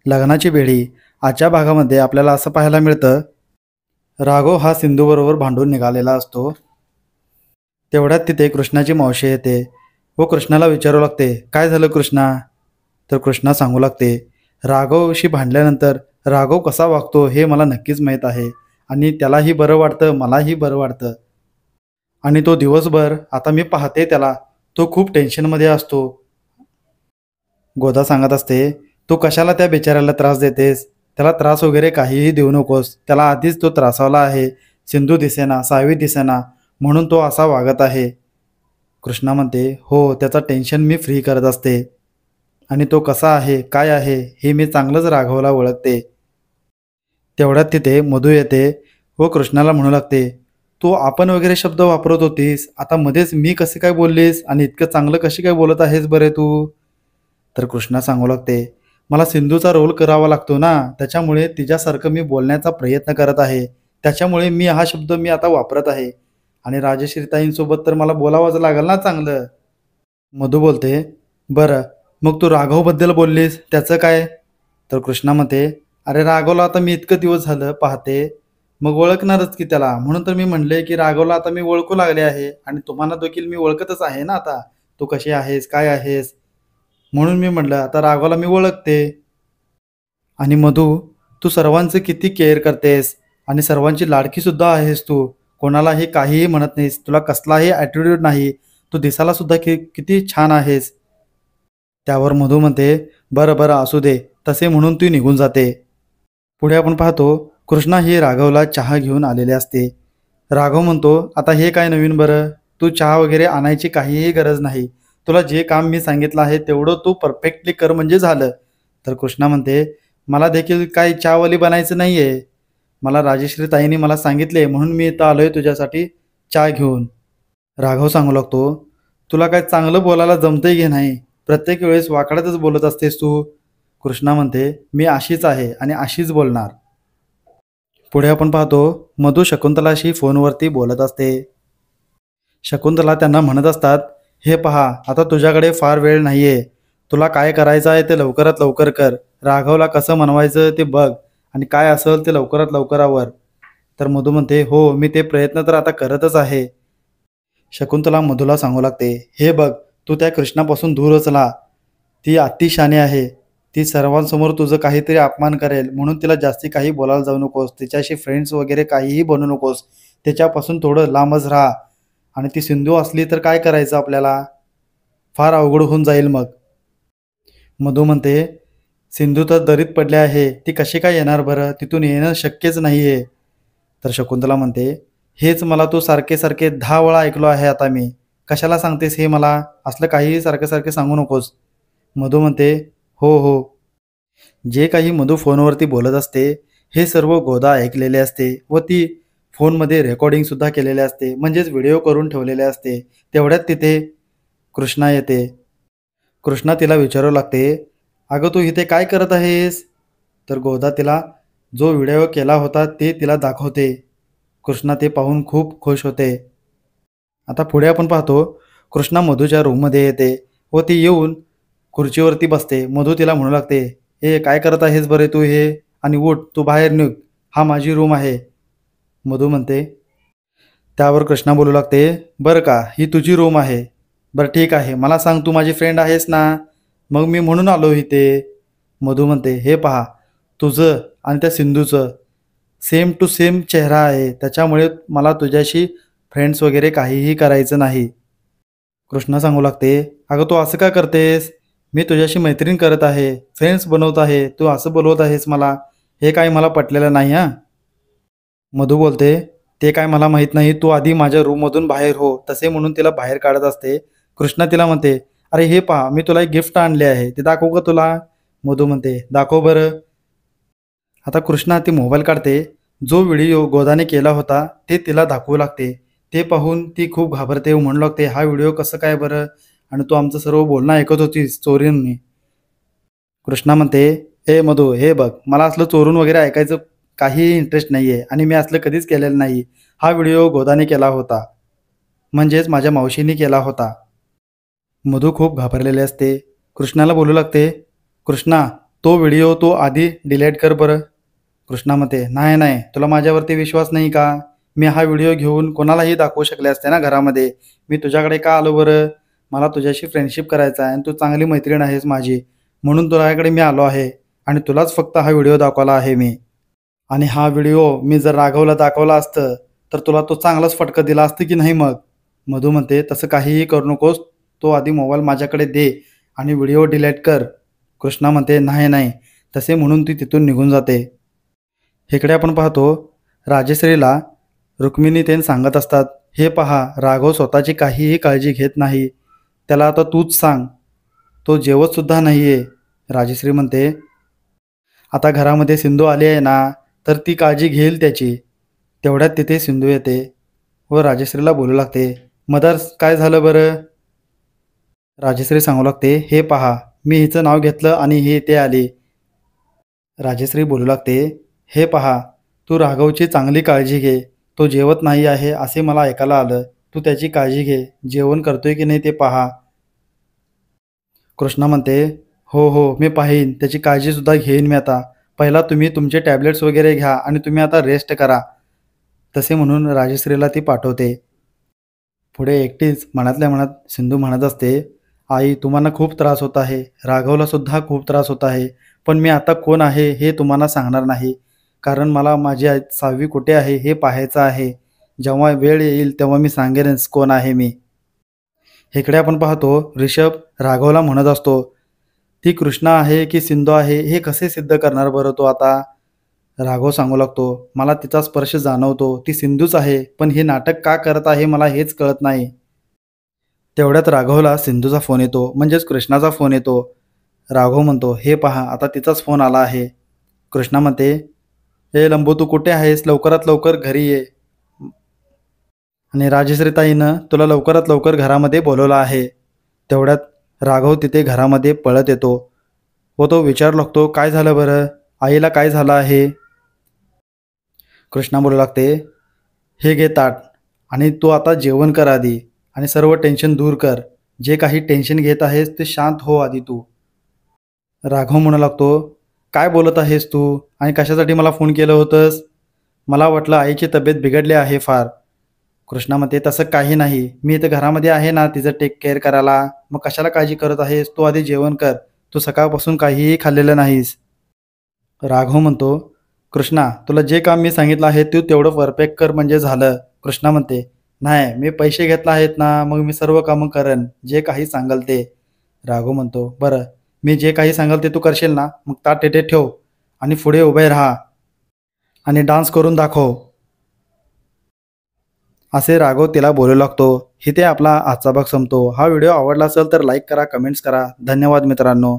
लग्नाची बेडी. आजच्या भागामध्ये आपल्याला असं पाहायला मिळतं, राघव हा सिंधूबरोबर भांडून निघालेला असतो. तेवढ्यात तिथे कृष्णाची मावशी येते व कृष्णाला विचारू लागते, काय झालं कृष्णा? तर कृष्णा सांगू लागते, राघवशी भांडल्यानंतर राघव कसा वागतो हे मला नक्कीच माहीत आहे आणि त्यालाही बरं वाटतं, मलाही बरं वाटतं. आणि तो दिवसभर आता मी पाहते त्याला, तो खूप टेन्शनमध्ये असतो. गोदा सांगत असते, तू कशाला त्या बिचाऱ्याला त्रास देतेस? त्याला त्रास वगैरे काहीही देऊ नकोस. त्याला आधीच तो त्रासवला आहे. सिंधू दिसेना, सावी दिसेना, म्हणून तो असा वागत आहे. कृष्णा म्हणते, हो, त्याचा टेन्शन मी फ्री करत असते आणि तो कसा आहे, काय आहे हे मी चांगलंच राघवला ओळखते. तेवढ्यात तिथे मधू येते व कृष्णाला म्हणू लागते, तू आपण वगैरे शब्द वापरत होतीस, आता मध्येच मी कसे काय बोललीस आणि इतकं चांगलं कशी काय बोलत आहेस बरे तू? तर कृष्णा सांगू लागते, मला सिंधूचा रोल करावा लागतो ना, त्याच्यामुळे तिच्यासारखं मी बोलण्याचा प्रयत्न करत आहे. त्याच्यामुळे मी हा शब्द मी आता वापरत आहे आणि राजश्रीताईंसोबत तर मला बोलावंच लागेल ना चांगलं. मधू बोलते, बरं, मग तू राघवबद्दल बोललीस त्याचं काय? तर कृष्णा म्हणते, अरे राघवला आता मी इतकं दिवस झालं पाहते, मग ओळखणारच की त्याला, म्हणून तर मी म्हणले की राघवला आता मी ओळखू लागले आहे आणि तुम्हाला देखील मी ओळखतच आहे ना आता, तू कशी आहेस, काय आहेस, म्हणून मी म्हटलं आता राघवला मी ओळखते. आणि मधू, तू सर्वांचं किती केअर करतेस आणि सर्वांची लाडकीसुद्धा आहेस तू. कोणालाही काहीही म्हणत नाहीस, तुला कसलाही ॲटिट्यूड नाही, तू दिसायला सुद्धा किती छान आहेस. त्यावर मधू म्हणते, बरं बरं असू दे, तसे म्हणून ती निघून जाते. पुढे आपण पाहतो, कृष्णा ही राघवला चहा घेऊन आलेले असते. राघव म्हणतो, आता हे काय नवीन बरं, तू चहा वगैरे आणायची काहीही गरज नाही, तुला जे काम मी सांगितलं आहे तेवढं तू परफेक्टली कर म्हणजे झालं. तर कृष्णा म्हणते, मला देखील काही चहावाली बनायचं नाही आहे, मला राजेश्री ताईंनी मला सांगितले म्हणून मी इथं आलो आहे तुझ्यासाठी चहा घेऊन. राघव सांगू लागतो, तुला काय चांगलं बोलायला जमतंय की नाही, प्रत्येक वेळेस वाकड्यातच बोलत असतेस तू. कृष्णा म्हणते, मी अशीच आहे आणि अशीच बोलणार. पुढे आपण पाहतो, मधू शकुंतलाशी फोनवरती बोलत असते. शकुंतला त्यांना म्हणत असतात, हे पहा, आता तुझ्याकडे फार वेळ नाही आहे, तुला काय करायचं आहे ते लवकरात लवकर कर, राघवला कसं मनवायचं ते बघ आणि काय असेल ते लवकरात लवकर आवर. तर मधू म्हणते, हो, मी ते प्रयत्न तर आता करतच आहे. शकुंतला मधूला सांगू लागते, हे बघ, तू त्या कृष्णापासून दूरच राहा, ती अतिशहाणी आहे, ती सर्वांसमोर तुझं काहीतरी अपमान करेल, म्हणून तिला जास्ती काही बोलायला जाऊ नकोस, तिच्याशी फ्रेंड्स वगैरे काहीही बनू नकोस, त्याच्यापासून थोडं लांबच राहा. आणि ती सिंधू असली तर काय करायचं आपल्याला, फार अवघड होऊन जाईल मग. मधू म्हणते, सिंधू तर दरीत पडली आहे, ती कशी काय येणार बरं, तिथून येणं शक्यच नाही आहे. तर शकुंतला म्हणते, हेच मला तू सारखे सारखे 10 वेळा ऐकलो आहे आता मी, कशाला सांगतेस हे मला, असलं काहीही सारखे सारखे सांगू नकोस. मधू म्हणते, हो हो. जे काही मधू फोनवरती बोलत असते हे सर्व गोदा ऐकलेले असते व ती फोनमध्ये रेकॉर्डिंगसुद्धा केलेले असते, म्हणजेच व्हिडिओ करून ठेवलेले असते. तेवढ्यात तिथे कृष्णा येते. कृष्णा तिला विचारू लागते, अगं तू इथे काय करत आहेस? तर गोदा तिला जो व्हिडिओ केला होता ते तिला दाखवते. कृष्णा ते पाहून खूप खुश होते. आता पुढे आपण पाहतो, कृष्णा मधूच्या रूममध्ये येते व ती येऊन खुर्चीवरती बसते. मधू तिला म्हणू लागते, हे काय करत आहेस बरे तू हे, आणि उठ, तू बाहेर निघ, हा माझी रूम आहे. मधू म्हणते. त्यावर कृष्णा बोलू लागते, बरं का, ही तुझी रूम आहे, बरं ठीक आहे, मला सांग, तू माझी फ्रेंड आहेस ना, मग मी म्हणून आलो इथे. मधू म्हणते, हे पहा, तुझं आणि त्या सिंधूचं सेम टू सेम चेहरा आहे, त्याच्यामुळे मला तुझ्याशी फ्रेंड्स वगैरे काहीही करायचं नाही. कृष्णा सांगू लागते, अगं तू असं का करतेस, मी तुझ्याशी मैत्रीण करत आहे, फ्रेंड्स बनवत आहे, तू असं बोलवत आहेस मला, हे काही मला पटलेलं नाही हां. मधू बोलते, ते काय मला माहीत नाही, तू आधी माझ्या रूममधून बाहेर हो, तसे म्हणून तिला बाहेर काढत असते. कृष्णा तिला म्हणते, अरे हे पहा, मी तुला एक गिफ्ट आणले आहे, ते दाखवू का तुला? मधू म्हणते, दाखव बरं. आता कृष्णा ती मोबाईल काढते, जो व्हिडिओ गोदाने केला होता ते तिला दाखवू लागते. ते पाहून ती खूप घाबरते व म्हणू लागते, हा व्हिडिओ कसं काय बरं, आणि तू आमचं सर्व बोलणं ऐकत होतीस चोरीने. कृष्णा म्हणते, ए मधू, हे बघ, मला असलं चोरून वगैरे ऐकायचं काही इंटरेस्ट नाही आहे आणि मी असलं कधीच केलेलं नाही. हा व्हिडिओ गोदाने केला होता, म्हणजेच माझ्या मावशीने केला होता. मधू खूप घाबरलेले असते. कृष्णाला बोलू लागते, कृष्णा, तो व्हिडिओ तू आधी डिलीट कर बरं. कृष्णा म्हणते, नाही नाही, तुला माझ्यावरती विश्वास नाही का? मी हा व्हिडिओ घेऊन कोणालाही दाखवू शकले असते ना घरामध्ये. मी तुझ्याकडे का आलो बरं? मला तुझ्याशी फ्रेंडशिप करायचा आहे आणि तू चांगली मैत्रीण आहेस माझी, म्हणून तुझ्याकडे मी आलो आहे आणि तुलाच फक्त हा व्हिडिओ दाखवला आहे मी. आणि हा व्हिडिओ मी जर राघवला दाखवला असतं तर तुला तो चांगलाच फटका दिला असतं की नाही मग? मधू म्हणते, तसं काहीही करू नकोस, तो आधी मोबाईल माझ्याकडे दे आणि व्हिडिओ डिलीट कर. कृष्णा म्हणते, नाही नाही, तसे म्हणून ती तिथून निघून जाते. इकडे आपण पाहतो राजश्रीला रुक्मिणी तेन सांगत असतात, हे पहा राघव स्वतःची काहीही काळजी घेत नाही, त्याला आता तूच सांग, तो जेवतसुद्धा नाही आहे. राजश्री म्हणते, आता घरामध्ये सिंधू आली आहे ना, तर ती काळजी घेईल त्याची. तेवढ्यात तिथे सिंधू येते व राजश्रीला बोलू लागते, मदर्स काय झालं बरं? राजश्री सांगू लागते, हे पहा मी हिचं नाव घेतलं आणि ही इथे आली. राजश्री बोलू लागते, हे पहा तू राघवची चांगली काळजी घे, तो जेवत नाही आहे असे मला ऐकायला आलं, तू त्याची काळजी घे, जेवण करतोय की नाही ते पहा. कृष्णा म्हणते, हो हो मी पाहीन, त्याची काळजीसुद्धा घेईन मी आता. पहिला तुम्ही तुमचे टॅब्लेट्स वगैरे घ्या आणि तुम्ही आता रेस्ट करा. तसे म्हणून राजश्रीला ती पाठवते. पुढे एकटीच मनातल्या मनात सिंधू म्हणत असते, आई तुम्हाला खूप त्रास होत आहे, राघवलासुद्धा खूप त्रास होत आहे, पण मी आता कोण आहे हे तुम्हाला सांगणार नाही, कारण मला माझी आई साववी कुठे आहे हे पाहायचं आहे. जेव्हा वेळ येईल तेव्हा मी सांगेनच कोण आहे मी. इकडे आपण पाहतो ऋषभ राघवला म्हणत असतो, ती कृष्णा आहे की सिंधू आहे हे कसे सिद्ध करणार बरं तो आता? राघव सांगू लागतो, मला तिचा स्पर्श जाणवतो, ती सिंधूच आहे, पण हे नाटक का करत आहे मला हेच कळत नाही. तेवढ्यात राघवला सिंधूचा फोन येतो, म्हणजेच कृष्णाचा फोन येतो. राघव म्हणतो, हे पहा आता तिचाच फोन आला आहे. कृष्णा म्हणते, हे लंबू तू कुठे आहेस, लवकरात लवकर घरी ये. आणि राजश्रीताईनं तुला लवकरात लवकर घरामध्ये बोलवलं आहे. तेवढ्यात राघव तिथे घरामध्ये पळत येतो व तो विचारू लागतो, काय झालं बरं, आईला काय झालं आहे? कृष्णा बोलू लागते, हे घे ताट आणि तू आता जेवण कर आधी आणि सर्व टेन्शन दूर कर. जे काही टेन्शन घेत आहेस ते शांत हो आधी तू. राघव म्हणू लागतो, काय बोलत आहेस तू आणि कशासाठी मला फोन केलं होतंस? मला वाटलं आईची तब्येत बिघडली आहे फार. कृष्णा म्हणते, तसं काही नाही, मी इथं घरामध्ये आहे ना तिचं टेक केअर करायला, मग कशाला काळजी करत आहेस? तू आधी जेवण कर, तू सकाळपासून काहीही खाल्लेलं नाहीस. राघव म्हणतो, कृष्णा तुला जे काम मी सांगितलं आहे तू तेवढं परफेक्ट कर म्हणजे झालं. कृष्णा म्हणते, नाही मी पैसे घेतला आहेत ना, मग मी सर्व कामं करेन जे काही सांगाल ते. राघव म्हणतो, बरं मी जे काही सांगाल ते तू करशील ना, मग ताट तेथे ठेव आणि पुढे उभे राहा आणि डान्स करून दाखव, असे राघव तिला बोलू लागतो. इथे आपला आजचा भाग संपतो. हा व्हिडिओ आवडला असेल तर लाईक करा, कमेंट्स करा. धन्यवाद मित्रांनो.